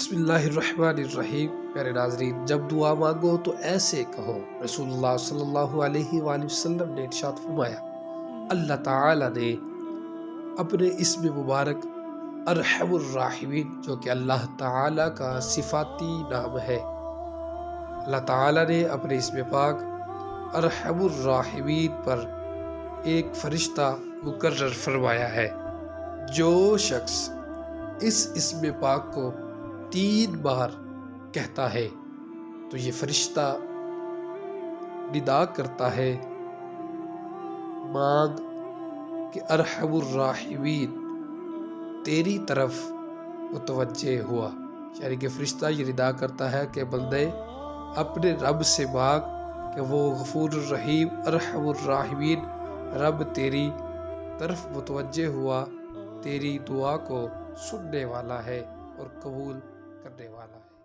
بسم اللہ الرحمن الرحیم۔ پیارے ناظرین، جب دعا مانگو تو ایسے کہو۔ رسول اللہ صلی اللہ علیہ وآلہ وسلم نے ارشاد فرمایا، اللہ تعالی نے اپنے اسم مبارک ارحم الراحمین، جو کہ اللہ تعالی کا صفاتی نام ہے، اللہ تعالی نے اپنے اسم پاک ارحم الراحمین پر ایک فرشتہ مقرر فرمایا ہے۔ جو شخص اس اسم پاک کو 3 بار کہتا ہے تو یہ فرشتہ ندا کرتا ہے، مانگ کہ ارحم الراحمین تیری طرف متوجہ ہوا، یعنی کہ فرشتہ یہ ندا کرتا ہے کہ بندے اپنے رب سے مانگ کہ وہ غفور الرحیم ارحم الراحمین رب تیری طرف متوجہ ہوا، تیری دعا کو سننے والا ہے اور قبول کرنے والا ہے۔